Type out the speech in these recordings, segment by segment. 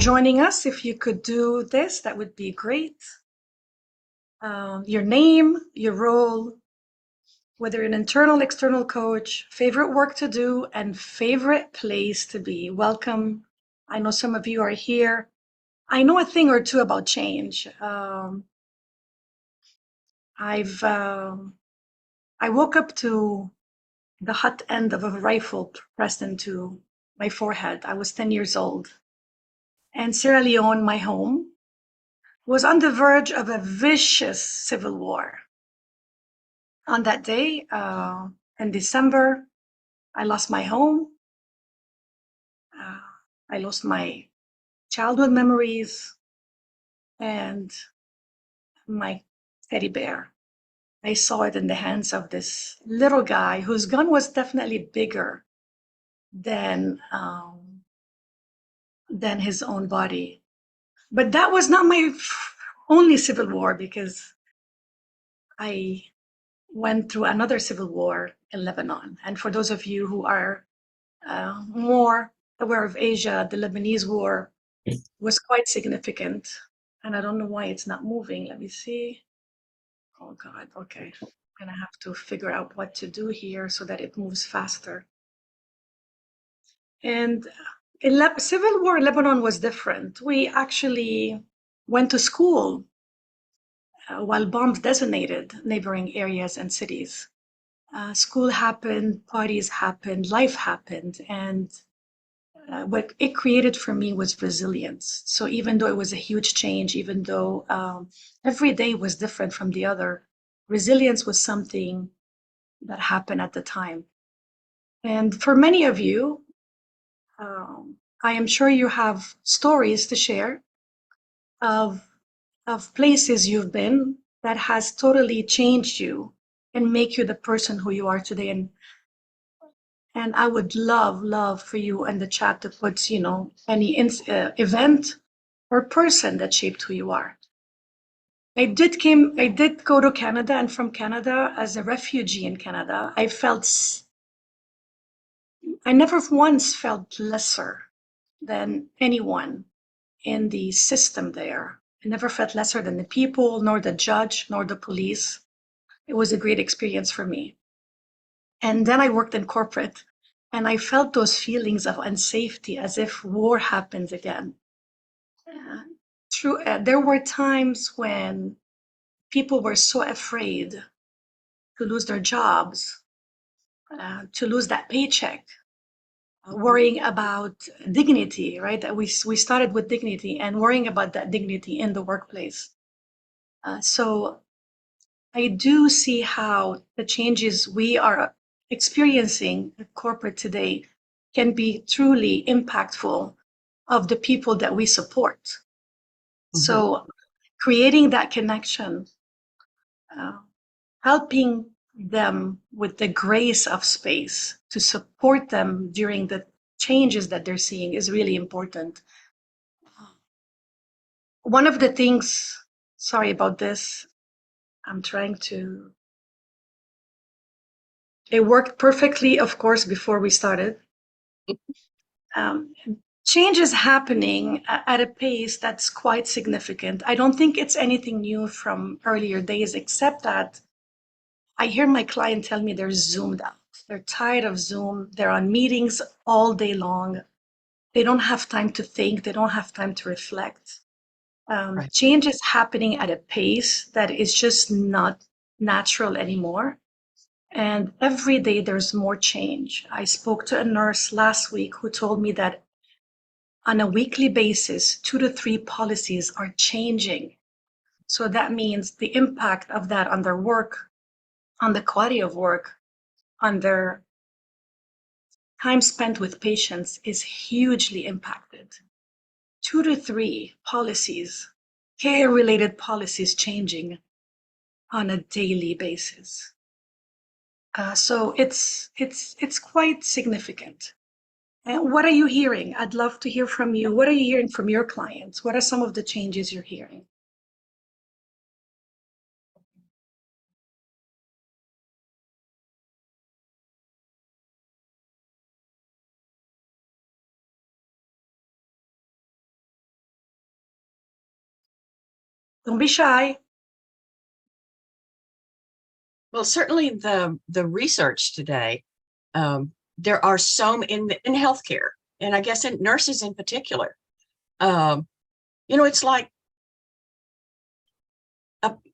joining us. If you could do this, that would be great. Your name, your role, whether you're an internal, external coach, favorite work to do, and favorite place to be. Welcome. I know some of you are here. I know a thing or two about change. I woke up to the hot end of a rifle pressed into my forehead. I was 10 years old. And Sierra Leone, my home, was on the verge of a vicious civil war. On that day, in December, I lost my home. I lost my childhood memories and my teddy bear. I saw it in the hands of this little guy whose gun was definitely bigger than his own body. But that was not my only civil war, because I went through another civil war in Lebanon. And for those of you who are more aware of Asia, the Lebanese war was quite significant. And I don't know why it's not moving. Let me see. Oh God, okay. I'm gonna have to figure out what to do here so that it moves faster. And civil war in Lebanon was different. We actually went to school while bombs decimated neighboring areas and cities. School happened, parties happened, life happened, and what it created for me was resilience. So even though it was a huge change, even though every day was different from the other, resilience was something that happened at the time. And for many of you, I am sure you have stories to share of places you've been that has totally changed you and make you the person who you are today. And I would love for you in the chat to put, any event or person that shaped who you are. I did go to Canada, and from Canada, as a refugee in Canada, I never once felt lesser than anyone in the system there. I never felt lesser than the people, nor the judge, nor the police. It was a great experience for me. And then I worked in corporate, and I felt those feelings of unsafety as if war happens again. There were times when people were so afraid to lose their jobs, to lose that paycheck, worrying about dignity, right? That we started with dignity and worrying about that dignity in the workplace. So I do see how the changes we are experiencing at corporate today can be truly impactful of the people that we support. Mm-hmm. So creating that connection, helping them with the grace of space to support them during the changes that they're seeing is really important. One of the things, sorry about this, I'm trying to, it worked perfectly, of course, before we started. Change is happening at a pace that's quite significant. I don't think it's anything new from earlier days, except that I hear my client tell me they're zoomed out. They're tired of Zoom. They're on meetings all day long. They don't have time to think. They don't have time to reflect. Right. Change is happening at a pace that is just not natural anymore. And every day there's more change. I spoke to a nurse last week who told me that on a weekly basis, 2 to 3 policies are changing. So that means the impact of that on their work, on the quality of work, on their time spent with patients is hugely impacted. 2 to 3 policies, care-related policies changing on a daily basis. So it's quite significant. And what are you hearing? I'd love to hear from you. What are you hearing from your clients? What are some of the changes you're hearing? Don't be shy. Well, certainly the research today, there are some in healthcare, and I guess in nurses in particular. It's like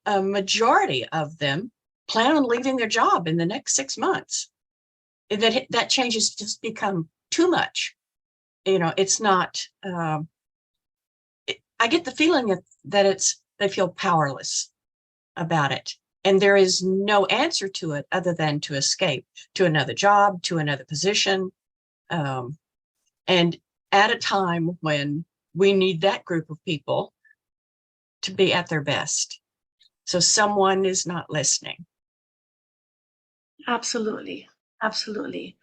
a majority of them plan on leaving their job in the next 6 months. That change has just become too much. It's not. I get the feeling that they feel powerless about it, and there is no answer to it other than to escape to another job, to another position, and at a time when we need that group of people to be at their best. So someone is not listening. Absolutely. Absolutely.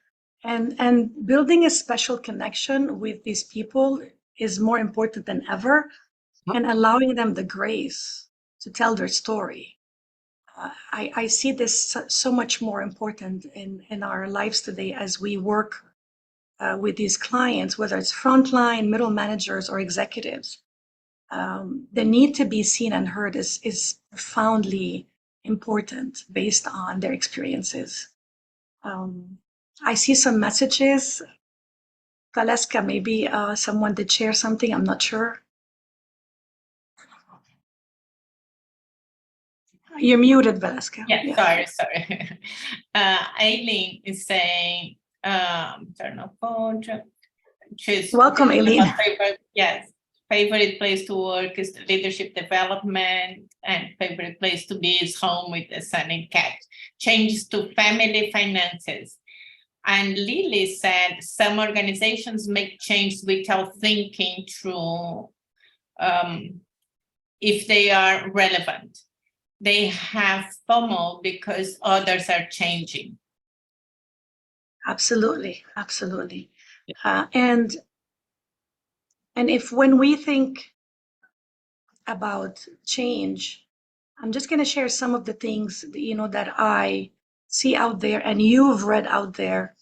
And building a special connection with these people is more important than ever, and allowing them the grace to tell their story. I see this so much more important in our lives today as we work with these clients, whether it's frontline, middle managers, or executives. The need to be seen and heard is profoundly important based on their experiences. I see some messages. Valeska, maybe someone did share something. I'm not sure. You're muted, Valeska. Yeah, sorry. Aileen is saying, turn off phone. Welcome, Aileen. Favorite place to work is leadership development, and favorite place to be is home with the son and cat. Changes to family finances. And Lily said some organizations make change without thinking through if they are relevant. They have FOMO because others are changing. Absolutely. And if when we think about change, I'm just going to share some of the things that I see out there and you've read out there.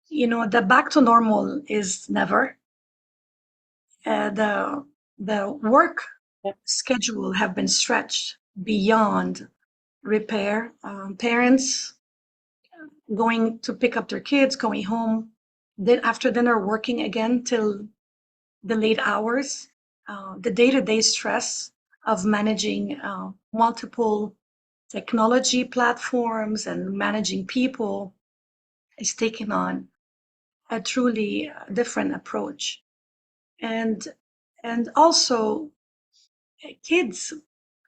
The back to normal is never. The work schedule have been stretched beyond repair. Parents going to pick up their kids, going home, then after dinner working again till the late hours. The day-to-day stress of managing multiple technology platforms and managing people is taking on a truly different approach. And also kids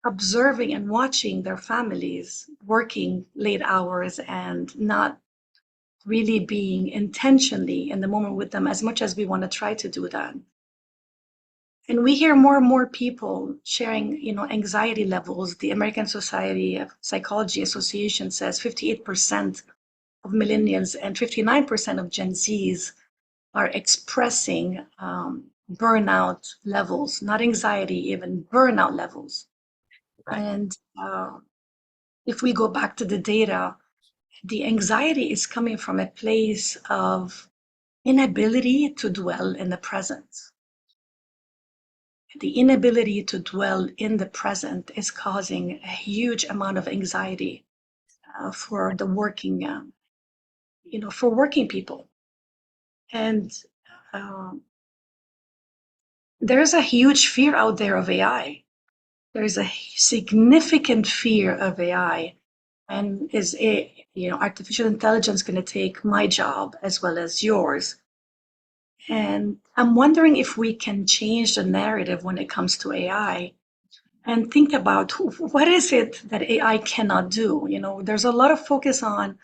observing and watching their families working late hours and not really being intentionally in the moment with them as much as we want to try to do that. And we hear more and more people sharing, anxiety levels. The American Society of Psychology Association says 58% of millennials and 59% of Gen Zs are expressing burnout levels, not anxiety, even burnout levels. Right. And if we go back to the data, the anxiety is coming from a place of inability to dwell in the present. The inability to dwell in the present is causing a huge amount of anxiety for the working, for working people. And there's a huge fear out there of AI. There's a significant fear of AI, and artificial intelligence going to take my job as well as yours? And I'm wondering if we can change the narrative when it comes to AI and think about what is it that AI cannot do. There's a lot of focus on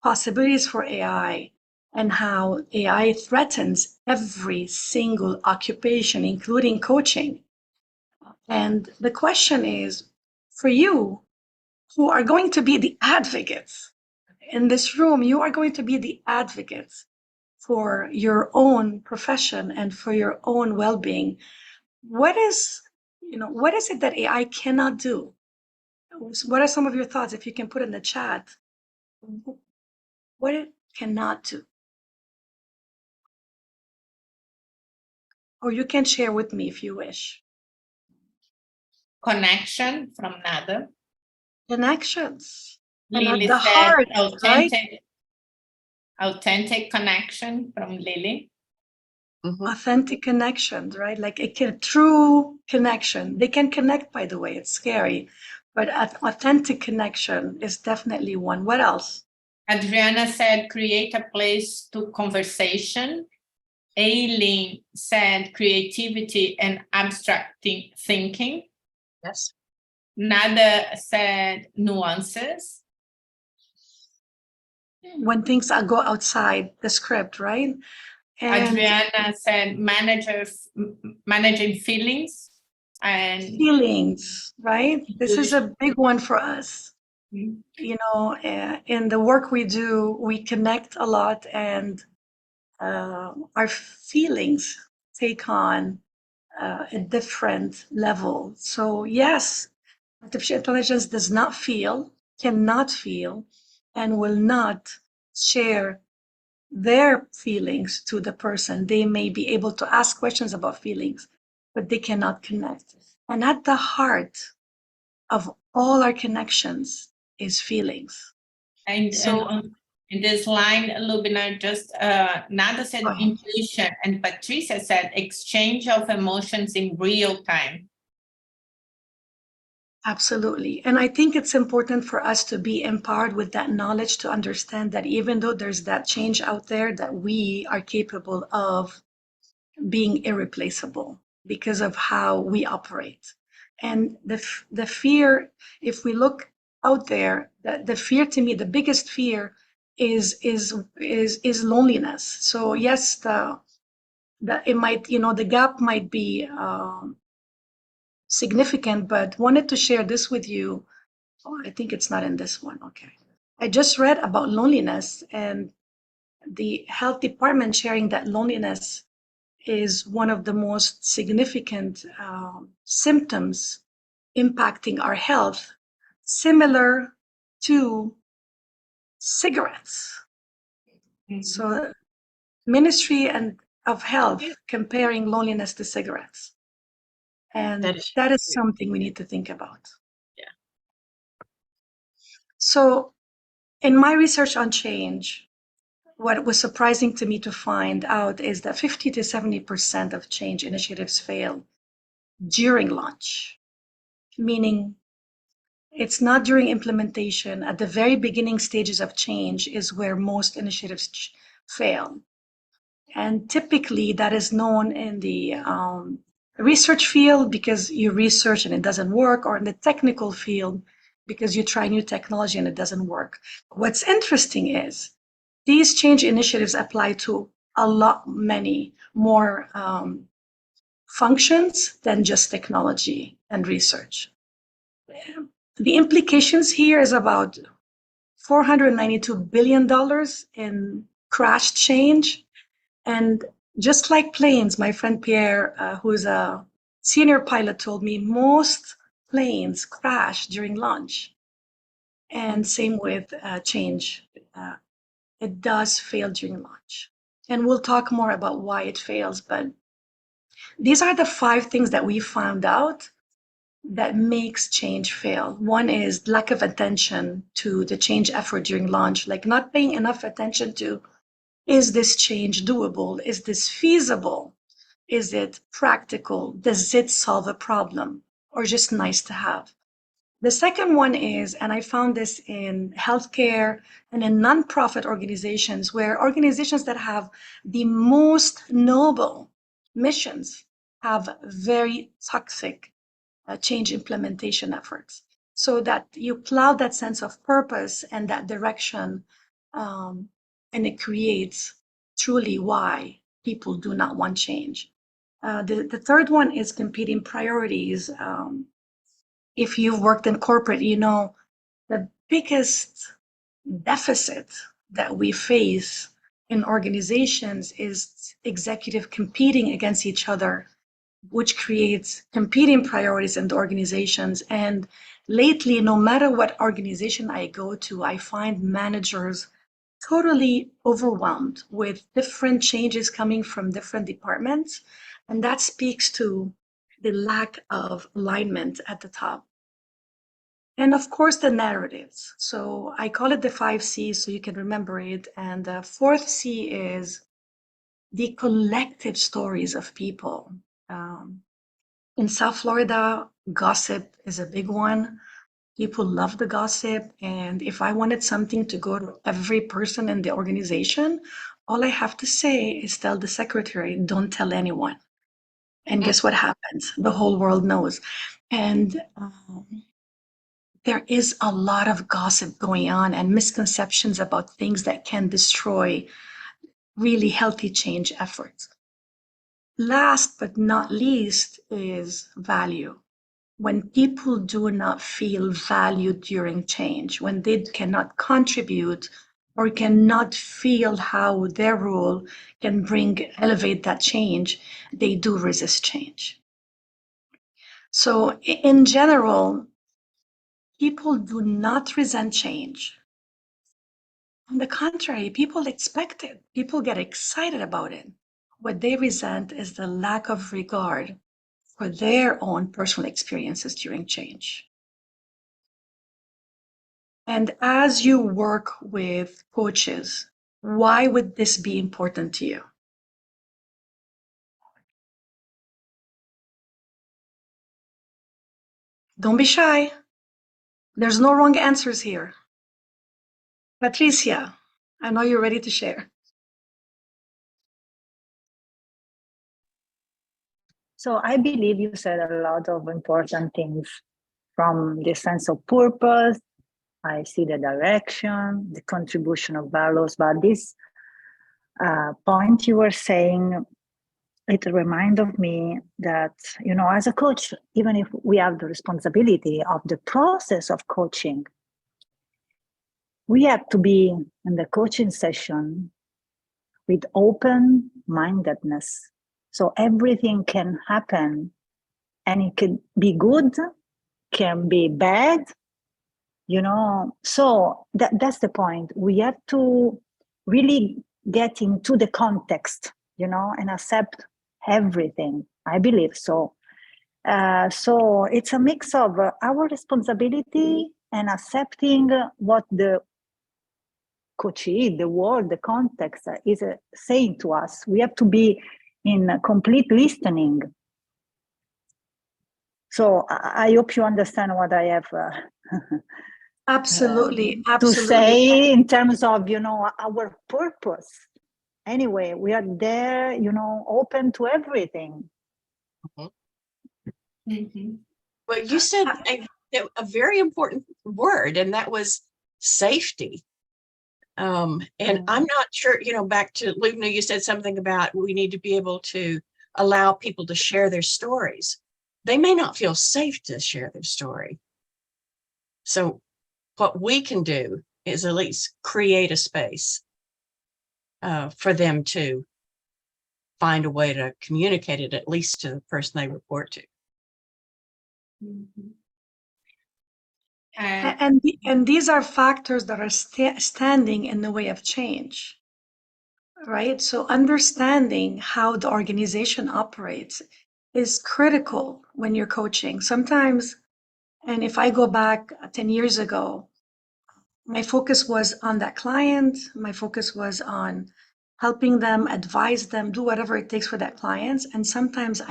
possibilities for AI and how AI threatens every single occupation, including coaching. And the question is, for you, who are going to be the advocates in this room, you are going to be the advocates for your own profession and for your own well-being. What is it that AI cannot do? What are some of your thoughts? If you can put in the chat, what it cannot do. Or you can share with me if you wish. connection from Nada. Connections. And at Lily the said heart, right? authentic connection from Lily. Mhm. Authentic connections, right? Like a true connection. They can connect, by the way, it's scary, but an authentic connection is definitely one. What else? Adriana said create a place to conversation. Aileen said creativity and abstract thinking. Yes. Nada said nuances. When things go outside the script, right? And Adriana said managing feelings and feelings, right? This is a big one for us. Mhm. You know, in the work we do, we connect a lot, and our feelings take on a different level. So, yes, artificial intelligence does not feel, cannot feel, and will not share their feelings to the person. They may be able to ask questions about feelings, but they cannot connect. And at the heart of all our connections is feelings. and So, in this line, Loubna just Nada said go ahead. intuition, and Patricia said exchange of emotions in real time. Absolutely. And I think it's important for us to be empowered with that knowledge to understand that even though there's that change out there, that we are capable of being irreplaceable because of how we operate. And the fear, if we look out there, the fear, to me, the biggest fear is loneliness. So yes, it might, the gap might be significant, but wanted to share this with you. Oh, I think it's not in this one. Okay. I just read about loneliness, and the health department sharing that loneliness is one of the most significant symptoms impacting our health, similar to cigarettes. Mhm. So, Ministry of Health comparing loneliness to cigarettes. And that is something we need to think about. Yeah. So, in my research on change, what was surprising to me to find out is that 50 to 70% of change initiatives fail during launch, meaning it's not during implementation. At the very beginning stages of change is where most initiatives fail. And typically that is known in the research field because you research and it doesn't work, or in the technical field because you try new technology and it doesn't work. What's interesting is these change initiatives apply to many more functions than just technology and research. The implications here is about $492 billion in crash change. And just like planes, my friend Pierre, who's a senior pilot, told me most planes crash during launch. And same with change. It does fail during launch. And we'll talk more about why it fails. But these are the 5 things that we found out that makes change fail. One is lack of attention to the change effort during launch, like not paying enough attention to, is this change doable? Is this feasible? Is it practical? Does it solve a problem, or just nice to have? The second one is, and I found this in healthcare and in nonprofit organizations, where organizations that have the most noble missions have very toxic change implementation efforts, so that you cloud that sense of purpose and that direction, and it creates truly why people do not want change. The third one is competing priorities. If you've worked in corporate, you know the biggest deficit that we face in organizations is executive competing against each other, which creates competing priorities in the organizations. And lately, no matter what organization I go to, I find managers totally overwhelmed with different changes coming from different departments. And that speaks to the lack of alignment at the top. And of course, the narratives. So I call it the 5 C's so you can remember it. And the fourth C is the collective stories of people. In South Florida, gossip is a big one. People love the gossip. And if I wanted something to go to every person in the organization, all I have to say is tell the secretary, don't tell anyone. And guess what happens? The whole world knows. And there is a lot of gossip going on and misconceptions about things that can destroy really healthy change efforts. Last but not least is value. When people do not feel valued during change, when they cannot contribute or cannot feel how their role can elevate that change, they do resist change. So in general, people do not resent change. On the contrary, people expect it. People get excited about it. What they resent is the lack of regard for their own personal experiences during change. And as you work with coaches, why would this be important to you? Don't be shy. There's no wrong answers here. Patricia, I know you're ready to share. So I believe you said a lot of important things from the sense of purpose. I see the direction, the contribution of values, but this point you were saying, it reminded me that, you know, as a coach, even if we have the responsibility of the process of coaching, we have to be in the coaching session with open-mindedness. So everything can happen, and it can be good, can be bad, you know. So that's the point. We have to really get into the context, you know, and accept everything. I believe so. So it's a mix of our responsibility and accepting what the coachee, the world, the context is saying to us. We have to be in complete listening. So I hope you understand what I have Absolutely, to absolutely. say in terms of, you know, our purpose. Anyway, we are there, you know, open to everything. Mhm. Well, you said a very important word, and that was safety. And I'm not sure, you know, back to Loubna, you said something about we need to be able to allow people to share their stories. They may not feel safe to share their story. So what we can do is at least create a space for them to find a way to communicate it, at least to the person they report to. Mhm. And these are factors that are standing in the way of change, right? So understanding how the organization operates is critical when you're coaching. Sometimes, and if I go back 10 years ago, my focus was on that client. My focus was on helping them, advise them, do whatever it takes for that client. And sometimes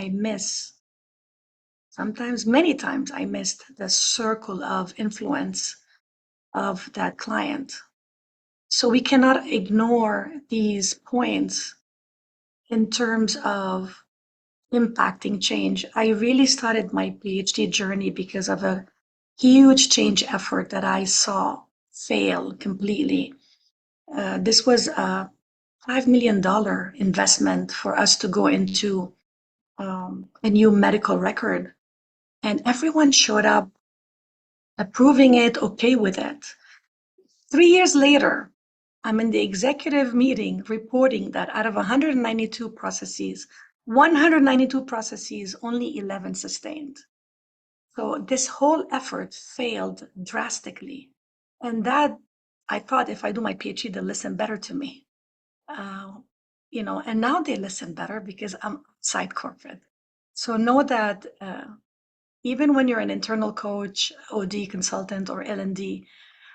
many times I missed the circle of influence of that client. So we cannot ignore these points in terms of impacting change. I really started my PhD journey because of a huge change effort that I saw fail completely. This was a $5 million investment for us to go into a new medical record. And everyone showed up approving it, okay with it. 3 years later, I'm in the executive meeting reporting that out of 192 processes, only 11 sustained. So this whole effort failed drastically. And that, I thought if I do my PhD, they'll listen better to me. You know, and now they listen better because I'm outside corporate. So know that even when you're an internal coach, OD consultant, or L&D,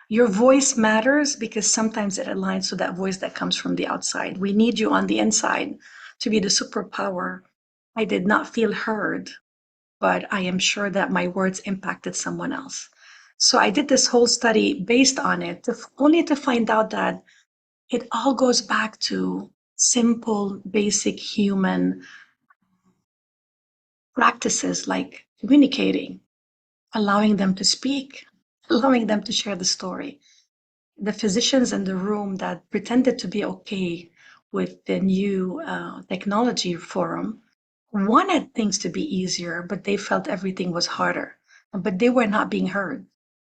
your voice matters because sometimes it aligns to that voice that comes from the outside. We need you on the inside to be the superpower. I did not feel heard, but I am sure that my words impacted someone else. So I did this whole study based on it, only to find out that it all goes back to simple, basic human practices like communicating, allowing them to speak, allowing them to share the story. The physicians in the room that pretended to be okay with the new technology forum wanted things to be easier, but they felt everything was harder, but they were not being heard.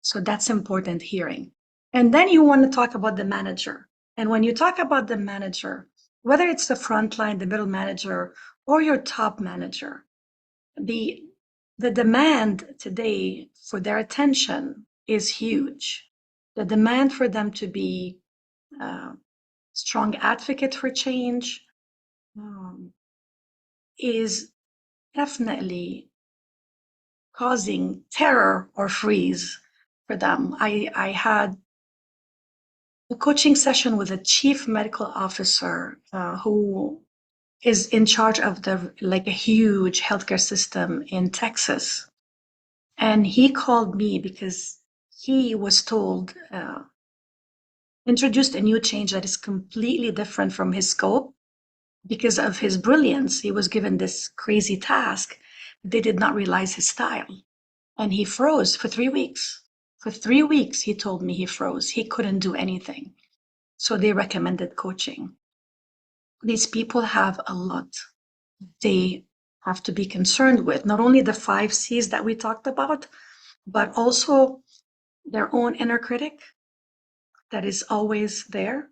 So that's important hearing. And then you want to talk about the manager. And when you talk about the manager, whether it's the front line, the middle manager, or your top manager, the demand today for their attention is huge. The demand for them to be strong advocate for change is definitely causing terror or freeze for them. I had a coaching session with a chief medical officer who is in charge of a huge healthcare system in Texas. And he called me because he was told, introduced a new change that is completely different from his scope. Because of his brilliance, he was given this crazy task. They did not realize his style. And he froze for 3 weeks. For 3 weeks, he told me he froze. He couldn't do anything. So they recommended coaching. These people have a lot they have to be concerned with, not only the 5 C's that we talked about, but also their own inner critic that is always there.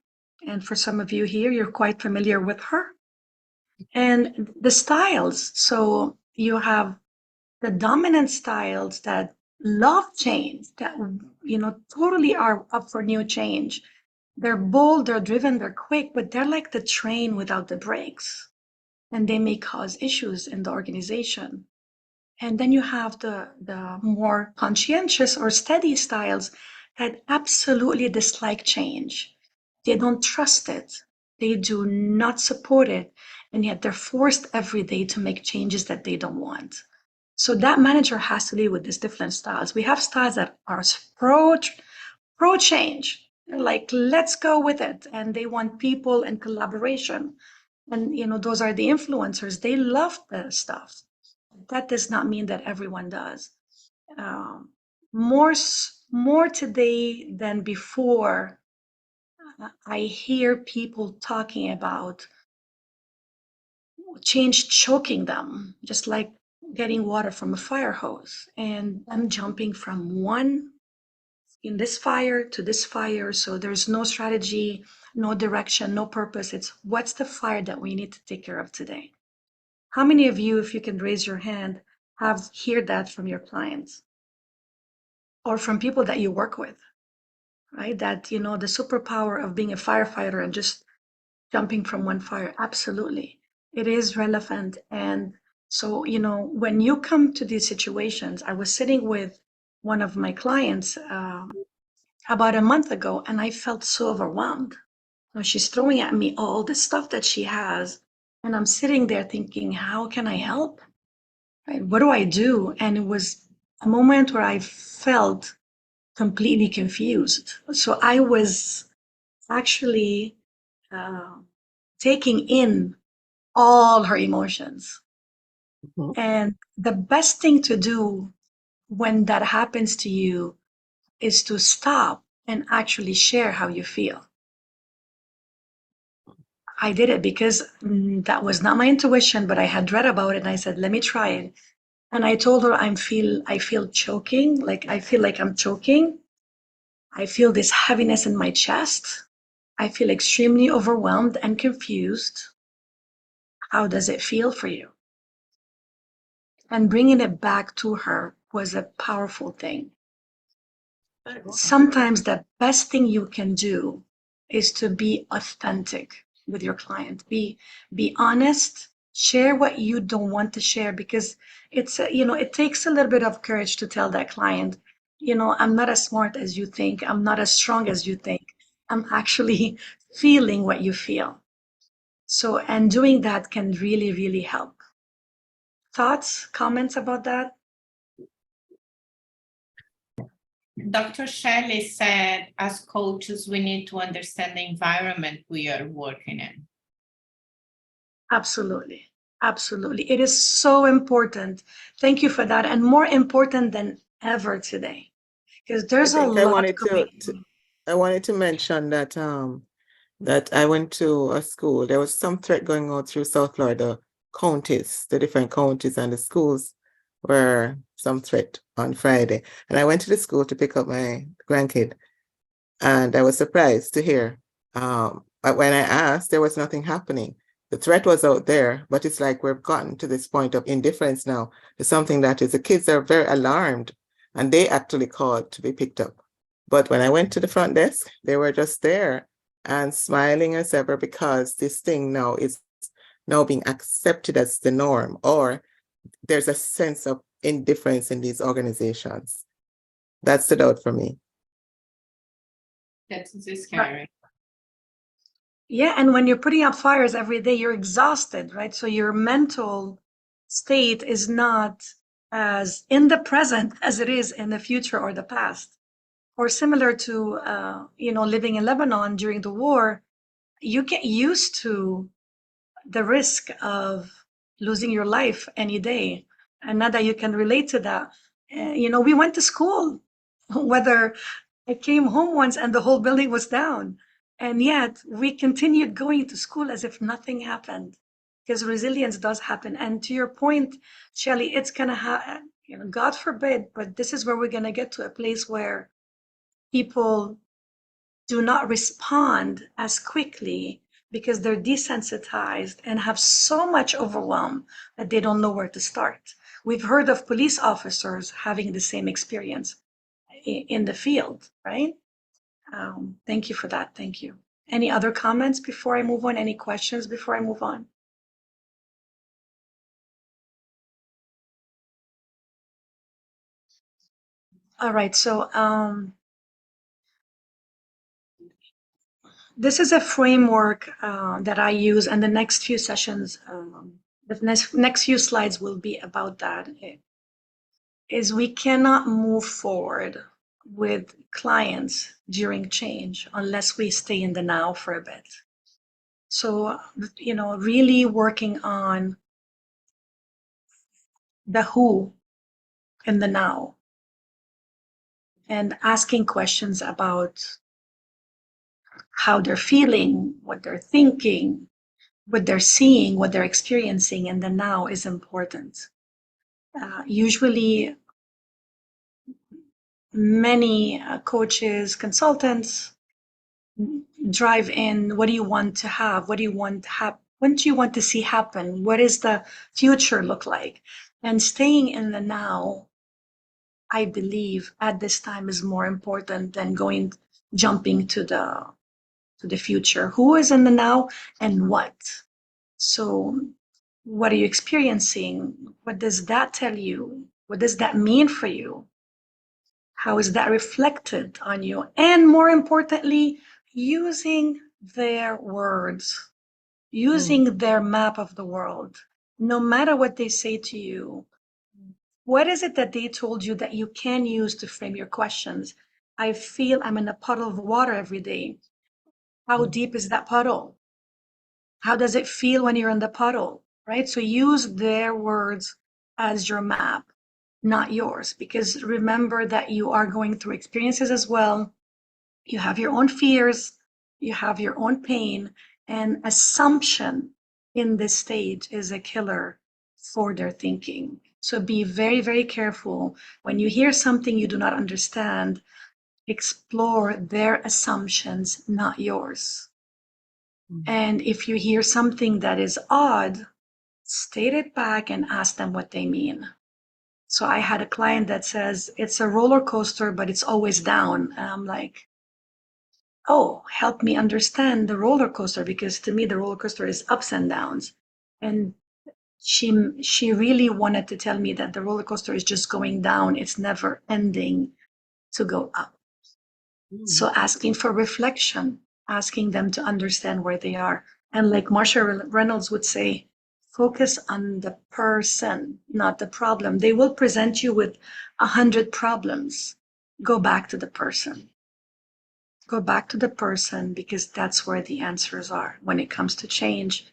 And for some of you here, you're quite familiar with her. And the styles. So you have the dominant styles that love change, that totally are up for new change. They're bold, they're driven, they're quick, but they're like the train without the brakes, and they may cause issues in the organization. And then you have the more conscientious or steady styles that absolutely dislike change. They don't trust it. They do not support it. And yet they're forced every day to make changes that they don't want. So that manager has to deal with these different styles. We have styles that are pro change. They're like, let's go with it. And they want people and collaboration. And those are the influencers. They love the stuff. That does not mean that everyone does. Um, more today than before, I hear people talking about change choking them, just like getting water from a fire hose, and them jumping from one in this fire to this fire. So there's no strategy, no direction, no purpose. It's what's the fire that we need to take care of today. How many of you, if you can raise your hand, have heard that from your clients or from people that you work with, right? That, the superpower of being a firefighter and just jumping from one fire. Absolutely. It is relevant. And so, when you come to these situations, I was sitting with one of my clients about a month ago, and I felt so overwhelmed. She's throwing at me all the stuff that she has. And I'm sitting there thinking, how can I help? Right? What do I do? And it was a moment where I felt completely confused. So I was actually taking in all her emotions. Mhm. And the best thing to do when that happens to you is to stop and actually share how you feel. I did it because that was not my intuition, but I had read about it and I said, let me try it. And I told her I feel choking, like I feel like I'm choking. I feel this heaviness in my chest. I feel extremely overwhelmed and confused. How does it feel for you? And bringing it back to her was a powerful thing. Sometimes the best thing you can do is to be authentic with your client. Be honest, Share what you don't want to share, because it's, it takes a little bit of courage to tell that client, I'm not as smart as you think. I'm not as strong as you think. I'm actually feeling what you feel. So, and doing that can really, really help. Thoughts, comments about that? Dr. Shelley said, as coaches, we need to understand the environment we are working in. Absolutely. Absolutely. It is so important. Thank you for that. And more important than ever today, because I there's a think I lot wanted going to on. I wanted to mention that that I went to a school. There was some threat going on through South Florida counties, the different counties and the schools were some threat on Friday. And I went to the school to pick up my grandkid, and I was surprised to hear. But when I asked, there was nothing happening. The threat was out there, but it's like we've gotten to this point of indifference now to something that is, the kids are very alarmed, and they actually called to be picked up. But when I went to the front desk, they were just there and smiling as ever, because this thing now is now being accepted as the norm, or there's a sense of indifference in these organizations. That stood out for me. That's scary. Yeah, and when you're putting out fires every day, you're exhausted, right? So your mental state is not as in the present as it is in the future or the past. Or similar to, living in Lebanon during the war, you get used to the risk of losing your life any day. And now that you can relate to that, we went to school, whether I came home once and the whole building was down. And yet we continued going to school as if nothing happened, because resilience does happen. And to your point, Shelley, it's going to happen, God forbid, but this is where we're going to get to a place where people do not respond as quickly because they're desensitized and have so much overwhelm that they don't know where to start. We've heard of police officers having the same experience in the field, right? Thank you for that. Thank you. Any other comments before I move on? Any questions before I move on? All right, so this is a framework that I use, and the next few sessions, the next few slides will be about that. Is we cannot move forward with clients during change unless we stay in the now for a bit. So, really working on the who in the now and asking questions about how they're feeling, what they're thinking, what they're seeing, what they're experiencing in the now is important. Usually, many coaches, consultants drive in, what do you want to have? What do you want to have? What do you want to see happen? What does the future look like? And staying in the now, I believe, at this time is more important than jumping to the future. Who is in the now and what? So what are you experiencing? What does that tell you? What does that mean for you? How is that reflected on you? And more importantly, using their words, using their map of the world. No matter what they say to you, what is it that they told you that you can use to frame your questions? I feel I'm in a puddle of water every day. How deep is that puddle? How does it feel when you're in the puddle, right? So use their words as your map, not yours, because remember that you are going through experiences as well. You have your own fears, you have your own pain, and assumption in this stage is a killer for their thinking. So be very, very careful. When you hear something you do not understand, explore their assumptions, not yours. And if you hear something that is odd, state it back and ask them what they mean. So I had a client that says, it's a roller coaster, but it's always down. And I'm like, oh, help me understand the roller coaster, because to me, the roller coaster is ups and downs. And she really wanted to tell me that the roller coaster is just going down. It's never ending to go up. So asking for reflection, asking them to understand where they are. And like Marsha Reynolds would say, focus on the person, not the problem. They will present you with 100 problems. Go back to the person. Go back to the person, because that's where the answers are when it comes to change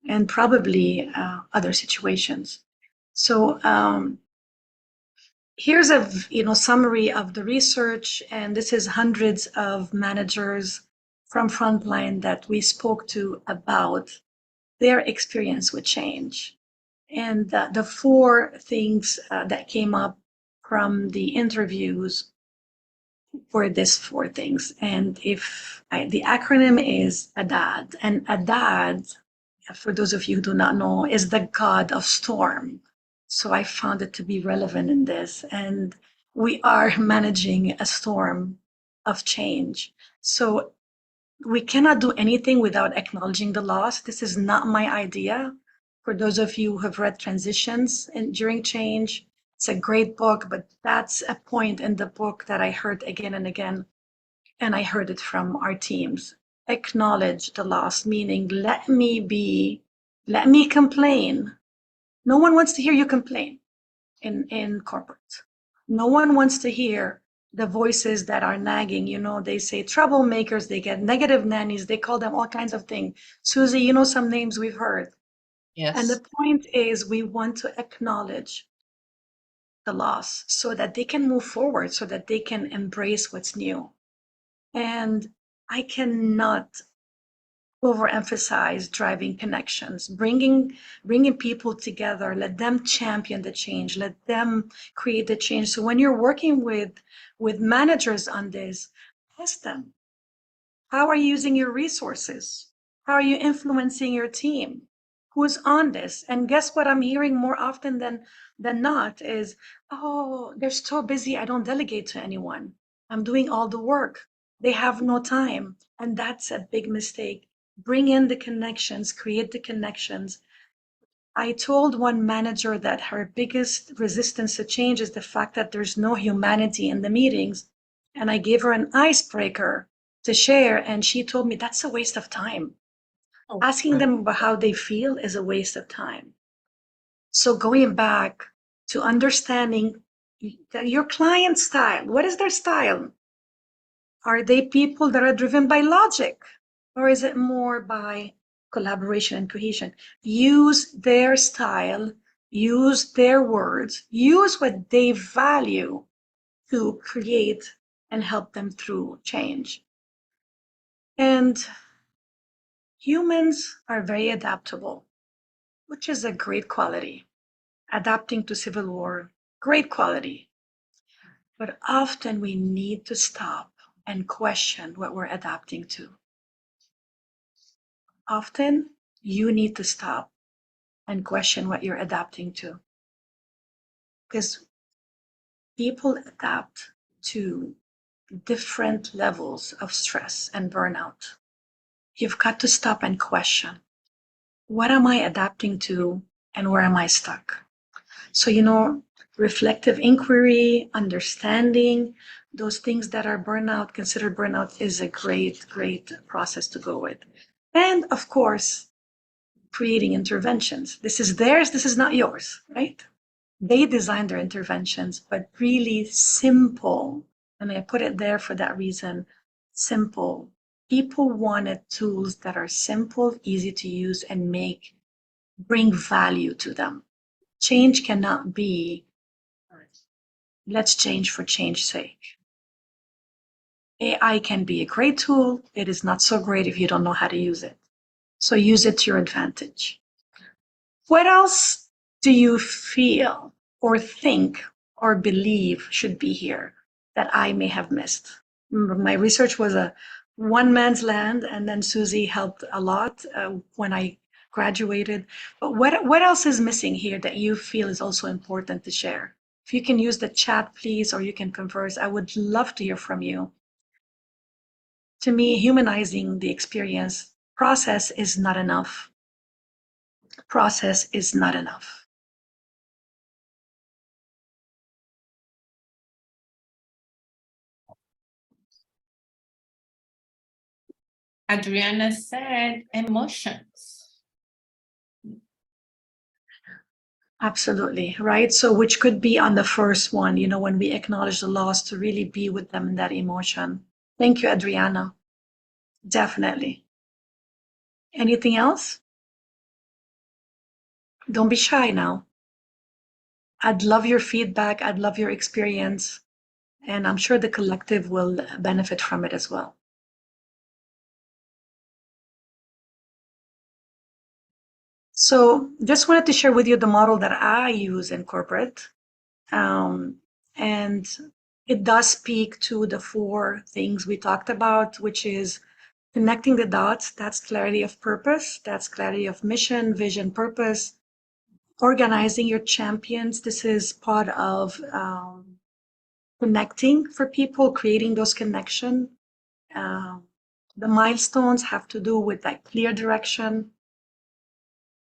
and probably other situations. So here's a summary of the research, and this is hundreds of managers from frontline that we spoke to about their experience with change. And the four things that came up from the interviews were these four things. And the acronym is ADAD, and ADAD, for those of you who do not know, is the god of storm. So I found it to be relevant in this. And we are managing a storm of change. So we cannot do anything without acknowledging the loss. This is not my idea. For those of you who have read Transitions during Change, it's a great book, but that's a point in the book that I heard again and again. And I heard it from our teams. Acknowledge the loss, meaning let me complain. No one wants to hear you complain in corporate. No one wants to hear the voices that are nagging. They say troublemakers, they get negative nannies, they call them all kinds of things. Susie, some names we've heard. Yes. And the point is, we want to acknowledge the loss so that they can move forward, so that they can embrace what's new. And I cannot overemphasize driving connections, bringing people together, let them champion the change, let them create the change. So when you're working with managers on this, ask them, how are you using your resources? How are you influencing your team? Who's on this? And guess what I'm hearing more often than not is, oh, they're so busy, I don't delegate to anyone. I'm doing all the work. They have no time. And that's a big mistake. Bring in the connections, create the connections. I told one manager that her biggest resistance to change is the fact that there's no humanity in the meetings. And I gave her an icebreaker to share, and she told me that's a waste of time. Oh, Asking them about how they feel is a waste of time. So going back to understanding your client's style, what is their style? Are they people that are driven by logic, or is it more by collaboration and cohesion? Use their style, use their words, use what they value to create and help them through change. And humans are very adaptable, which is a great quality. Adapting to civil war, great quality. But often we need to stop and question what we're adapting to. Often you need to stop and question what you're adapting to. Because people adapt to different levels of stress and burnout. You've got to stop and question, what am I adapting to and where am I stuck? So, reflective inquiry, understanding, those things that are considered burnout, is a great, great process to go with. And of course, creating interventions. This is theirs, this is not yours, right? They designed their interventions, but really simple. And I put it there for that reason, simple. People wanted tools that are simple, easy to use, and bring value to them. Change cannot be, let's change for change's sake. AI can be a great tool. It is not so great if you don't know how to use it. So use it to your advantage. What else do you feel or think or believe should be here that I may have missed? My research was a one man's land, and then Susie helped a lot when I graduated. But what else is missing here that you feel is also important to share? If you can use the chat, please, or you can converse, I would love to hear from you. To me, humanizing the experience process is not enough. process is not enough. Adriana said emotions. Absolutely, right? So which could be on the first one, you know, when we acknowledge the loss, to really be with them in that emotion. Thank you, Adriana. Definitely. Anything else? Don't be shy now. I'd love your feedback. I'd love your experience. And I'm sure the collective will benefit from it as well. So just wanted to share with you the model that I use in corporate. And it does speak to the four things we talked about, which is connecting the dots. That's clarity of purpose. That's clarity of mission, vision, purpose. Organizing your champions. This is part of connecting for people, creating those connections. The milestones have to do with that clear direction,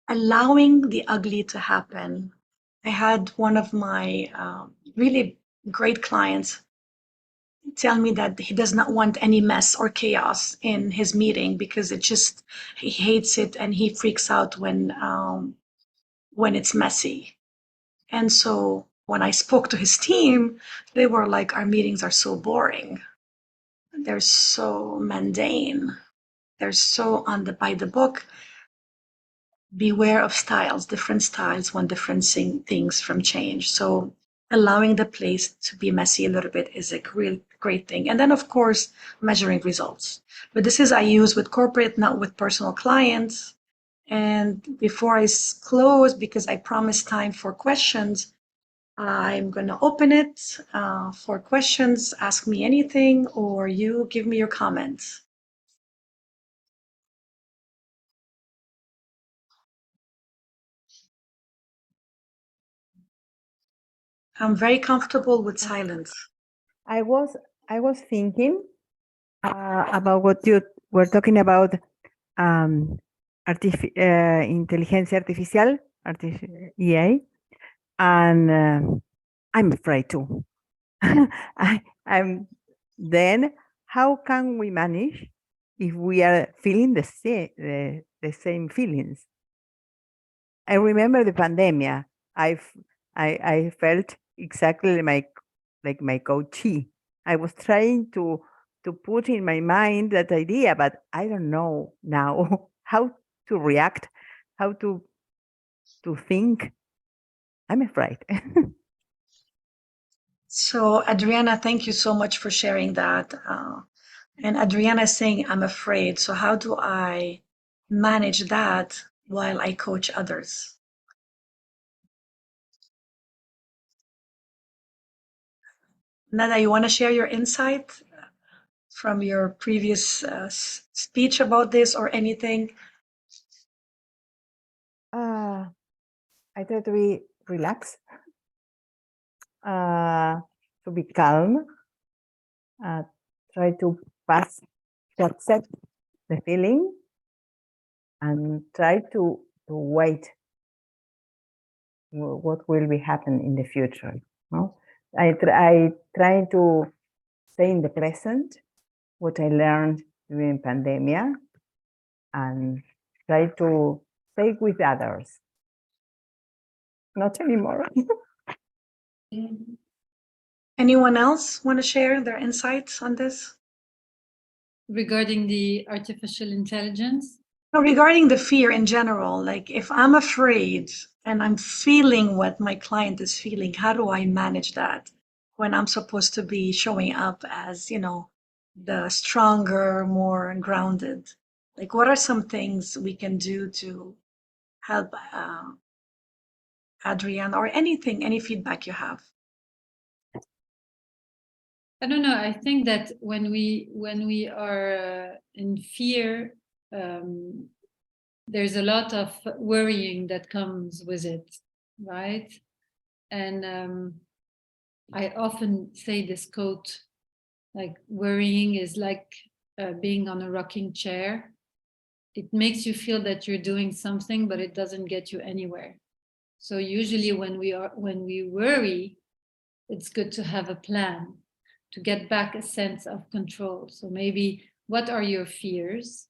allowing the ugly to happen. I had one of my really great clients tell me that he does not want any mess or chaos in his meeting because he hates it and he freaks out when it's messy. And so when I spoke to his team, they were like, our meetings are so boring. They're so mundane. They're so by the book. Beware of styles. Different styles want different things from change. So allowing the place to be messy a little bit is a real great thing. And then, of course, measuring results. But this is I use with corporate, not with personal clients. And before I close, because I promised time for questions, I'm going to open it for questions. Ask me anything, or you give me your comments. I'm very comfortable with silence. I was thinking about what you were talking about, inteligencia artificial, EA, and I'm afraid too. I'm then. How can we manage if we are feeling the same feelings? I remember the pandemic. I felt exactly like my coachee. I was trying to put in my mind that idea, but I don't know now how to react, how to think. I'm afraid. So, Adriana, thank you so much for sharing that. And Adriana is saying, I'm afraid. So, how do I manage that while I coach others? Nada, you want to share your insight from your previous speech about this or anything? I try to be relaxed, to be calm, try to accept the feeling, and try to wait what will be happen in the future. No, I try to stay in the present, what I learned during pandemia, and try to stay with others. Not anymore. Anyone else want to share their insights on this? Regarding the artificial intelligence? No, regarding the fear in general, like if I'm afraid and I'm feeling what my client is feeling, how do I manage that when I'm supposed to be showing up as, you know, the stronger, more grounded? Like, what are some things we can do to help Adrienne, or anything, any feedback you have? I don't know. I think that when we are in fear, there's a lot of worrying that comes with it, right? And I often say this quote, like, worrying is like being on a rocking chair. it makes you feel that you're doing something, but it doesn't get you anywhere. So usually when we worry, it's good to have a plan to get back a sense of control. So maybe, what are your fears?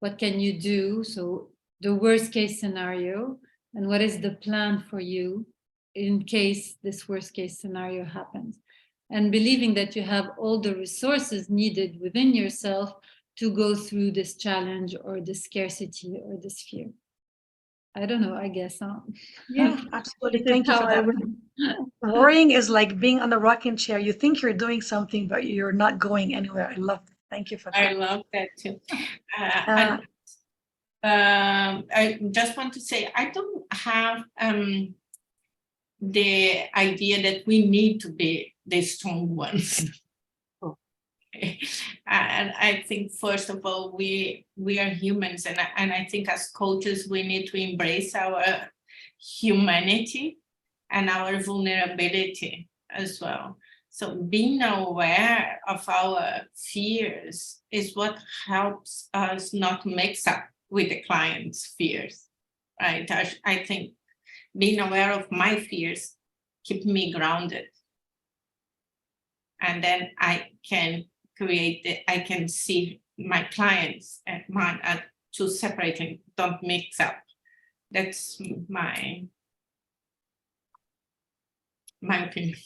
What can you do? So the worst case scenario, and what is the plan for you in case this worst case scenario happens? And believing that you have all the resources needed within yourself to go through this challenge or this scarcity or this fear. I don't know, I guess. Yeah, absolutely. This is Thank you for how I that. would- Worrying is like being on the rocking chair. You think you're doing something, but you're not going anywhere. I love it. Thank you for that. I love that too. I just want to say, I don't have the idea that we need to be the strong ones. And I think, first of all, we are humans, and I think as coaches we need to embrace our humanity and our vulnerability as well. So being aware of our fears is what helps us not mix up with the client's fears, right? I think being aware of my fears keep me grounded, and then I can I can see my clients and mine are two separate and don't mix up. That's my opinion.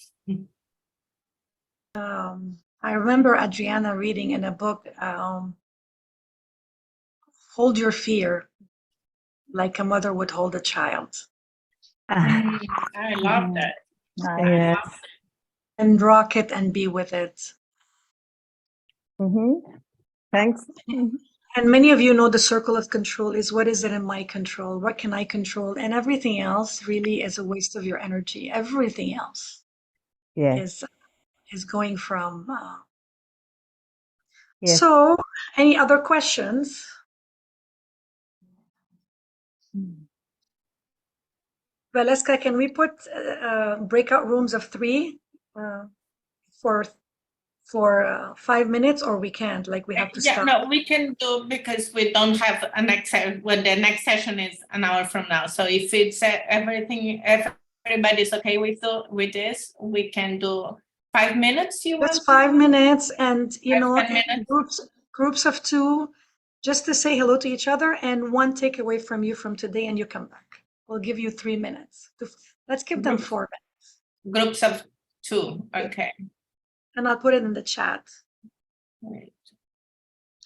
I remember Adriana reading in a book, hold your fear like a mother would hold a child. I love that. Yes. And rock it and be with it. Thanks. And many of you know the circle of control is, what is it in my control? What can I control? And everything else really is a waste of your energy. Everything else Yes. is going from. Yes. So, any other questions? Valeska, can we put breakout rooms of 3 for 5 minutes, or we can't? Like, we have to stop? No, we can do, because we don't have a next session. Well, the next session is an hour from now. So if it's everything, if everybody's okay with this, we can do 5 minutes. Just 5 minutes, and 10 minutes? groups of 2, just to say hello to each other, and one takeaway from you from today, and you come back. We'll give you 3 minutes. Let's give them 4 minutes. Groups of 2, okay. And I'll put it in the chat. Right.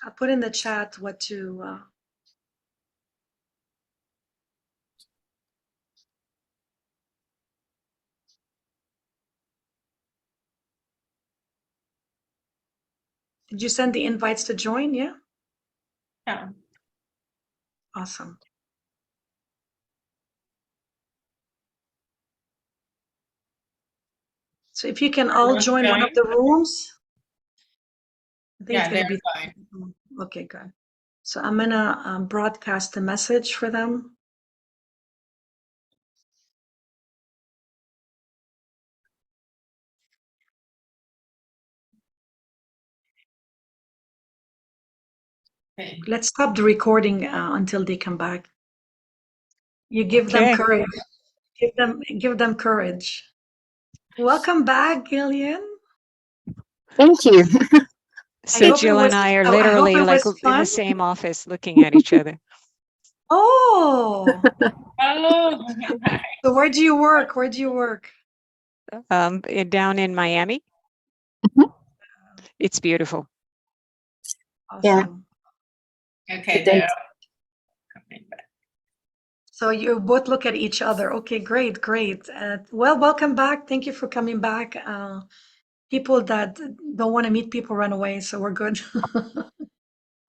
I'll put in the chat what to. Did you send the invites to join? Yeah. Yeah. Awesome. So if you can all join one of the rooms, I think it's going to be fine. Okay, good. So I'm going to broadcast a message for them. Okay. Let's stop the recording until they come back. You give them courage. Give them courage. Welcome back, Gillian. Thank you. So Jill and I are literally like in the same office looking at each other. Oh. Oh. So where do you work? Where do you work? Down in Miami. It's beautiful. Awesome. Yeah. Okay. They're coming back. So you both look at each other. Okay, great, great. Well, welcome back. Thank you for coming back. People that don't want to meet people run away, so we're good.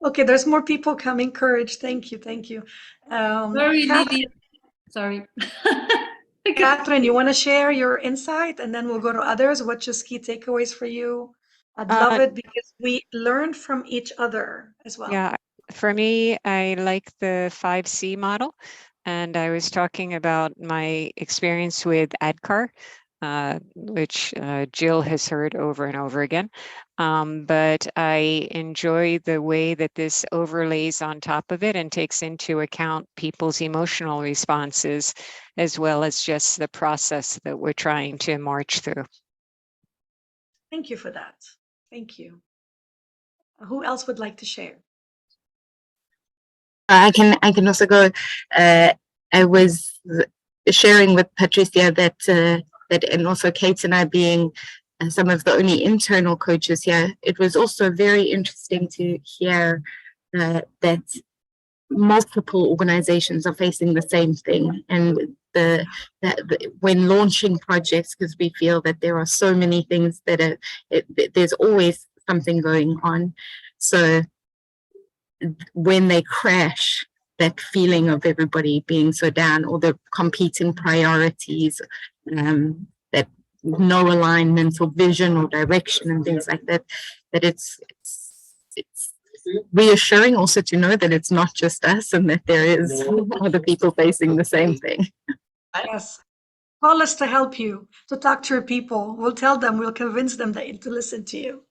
Okay, there's more people coming. Courage. Thank you. Thank you. Sorry. Catherine, you want to share your insight, and then we'll go to others. What's just key takeaways for you? I'd love it, because we learn from each other as well. Yeah, for me, I like the 5C model. And I was talking about my experience with ADKAR, which Jill has heard over and over again. But I enjoy the way that this overlays on top of it and takes into account people's emotional responses, as well as just the process that we're trying to march through. Thank you for that. Thank you. Who else would like to share? I can also go. I was sharing with Patricia that and also Kate and I being some of the only internal coaches here, it was also very interesting to hear that multiple organizations are facing the same thing, and when launching projects, because we feel that there are so many things that are there's always something going on. So when they crash, that feeling of everybody being so down, or the competing priorities, that no alignment or vision or direction and things like that, that it's reassuring also to know that it's not just us and that there is other people facing the same thing. Yes. Call us to help you, to talk to your people. We'll tell them, we'll convince them to listen to you.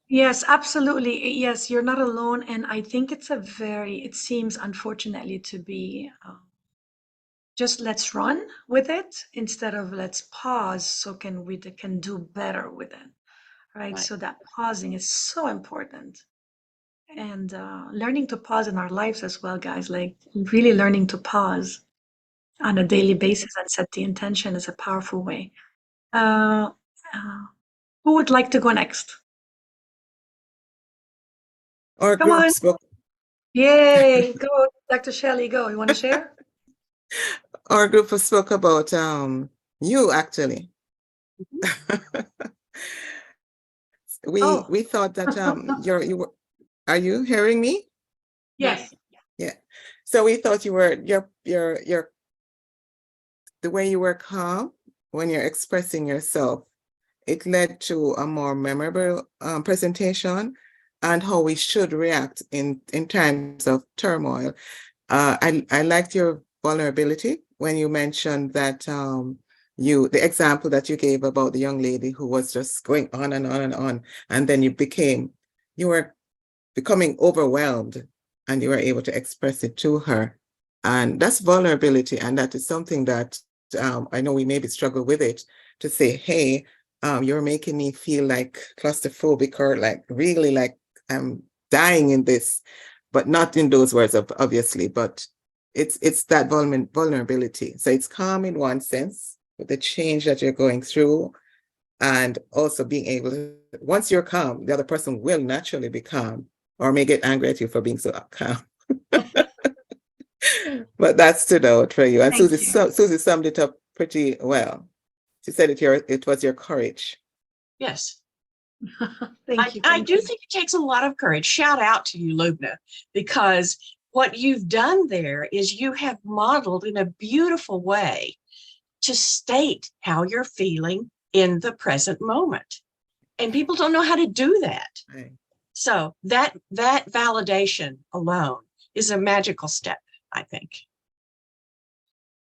Yes, absolutely. Yes, you're not alone. And I think it's it seems unfortunately to be just let's run with it instead of let's pause so we can do better with it. Right? So that pausing is so important. And learning to pause in our lives as well, guys, like really learning to pause on a daily basis and set the intention is a powerful way. Who would like to go next? Our Come group on. spoke. Yay, go, Dr. Shelley, go. You want to share? Our group spoke about you actually. We thought that you were. Are you hearing me? Yes. Yeah. So we thought you were the way you were calm when you're expressing yourself. It led to a more memorable presentation and how we should react in times of turmoil. I liked your vulnerability when you mentioned that the example that you gave about the young lady who was just going on and on and on, and then you were becoming overwhelmed and you were able to express it to her. And that's vulnerability, and that is something that I know we maybe struggle with it, to say, hey, you're making me feel like claustrophobic, or like really like I'm dying in this, but not in those words, obviously, but it's that vulnerability. So it's calm in one sense with the change that you're going through, and also being able to, once you're calm, the other person will naturally be calm, or may get angry at you for being so calm. But that stood out for you. And Susie summed it up pretty well. She said it was your courage. Yes. Thank you. I do think it takes a lot of courage. Shout out to you, Loubna, because what you've done there is you have modeled in a beautiful way to state how you're feeling in the present moment. And people don't know how to do that. Right. So that validation alone is a magical step, I think.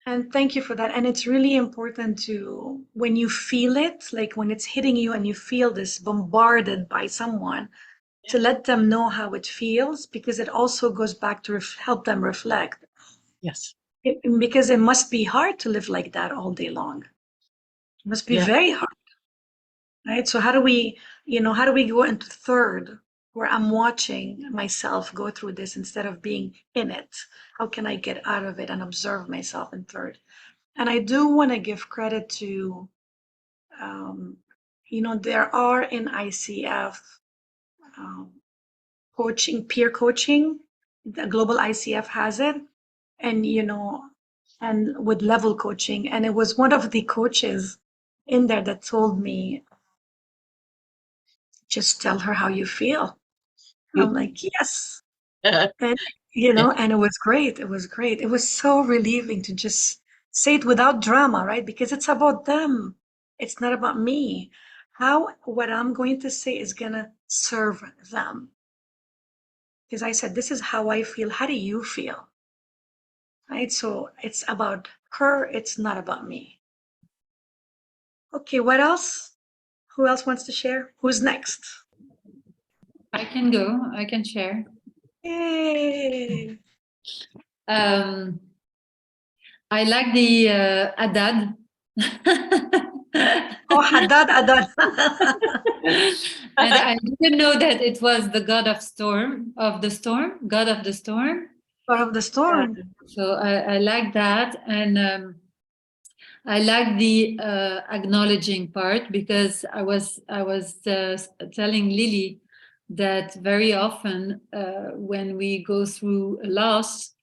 And thank you for that. And it's really important to, when you feel it, like when it's hitting you and you feel this bombarded by someone, to let them know how it feels, because it also goes back to help them reflect. Yes. Because it must be hard to live like that all day long. It must be very hard. Right? So how do we go into third, where I'm watching myself go through this instead of being in it? How can I get out of it and observe myself in third? And I do want to give credit to, there are in ICF coaching, peer coaching. The global ICF has it, and and with level coaching. And it was one of the coaches in there that told me, just tell her how you feel. I'm like, yes. And, and it was great. It was great. It was so relieving to just say it without drama, right? Because it's about them. It's not about me. What I'm going to say is going to serve them. Because I said, this is how I feel. How do you feel? Right? So it's about her. It's not about me. Okay, what else? Who else wants to share? Who's next? I can go. I can share. Yay! I like the Adad. Oh, Haddad, Haddad. And I didn't know that it was the god of the storm. God of the storm. So I like that, and I like the acknowledging part, because I was telling Lily that very often when we go through a loss,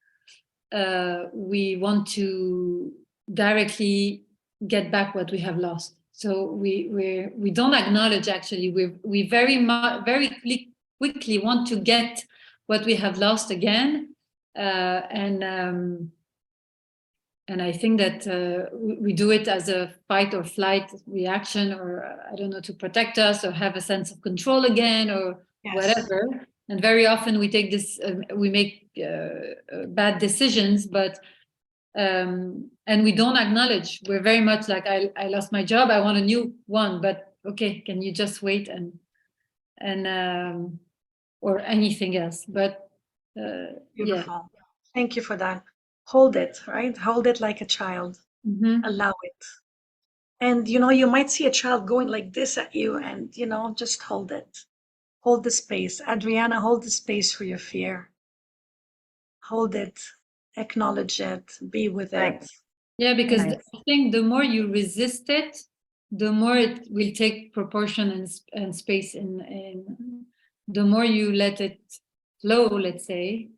we want to directly get back what we have lost. So we don't acknowledge, actually. We very quickly want to get what we have lost again, and I think that we do it as a fight or flight reaction, or I don't know, to protect us or have a sense of control again, or Yes. whatever. And very often we take this, we make bad decisions, but and we don't acknowledge. We're very much like, I lost my job, I want a new one, but okay, can you just wait and or anything else? But Beautiful. Thank you for that. Hold it, right? Hold it like a child. Mhm. Allow it. And you might see a child going like this at you, and just hold it. Hold the space. Adriana, hold the space for your fear. Hold it, acknowledge it, be with Right. it. Yeah, because Nice. I think the more you resist it, the more it will take proportion and space in the more you let it flow, let's say,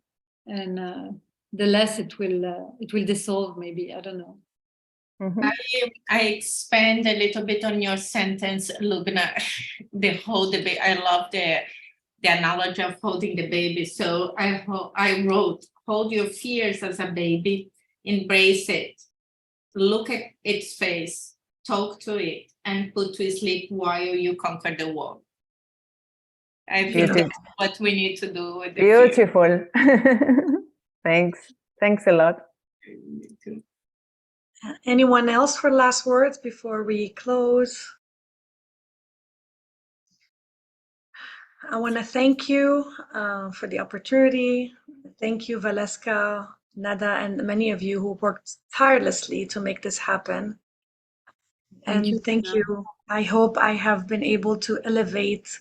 and the less it will dissolve, maybe. I don't know. Mhm. I expand a little bit on your sentence, Loubna. I love the analogy of holding the baby. So I wrote, hold your fears as a baby, embrace it, look at its face, talk to it, and put to sleep while you conquer the world. I think Beautiful. that's what we need to do with the fear. Beautiful. Thanks a lot. Anyone else for last words before we close? I want to thank you for the opportunity. Thank you, Valeska, Nada, and many of you who worked tirelessly to make this happen. Thank you, Thank Nada. you. I hope I have been able to elevate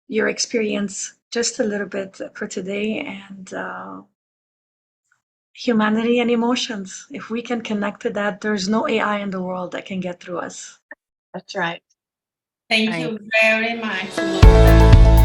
your experience just a little bit for today, and humanity and emotions. If we can connect to that, there's no AI in the world that can get through us. That's right. Thank Right. you very much, Loubna.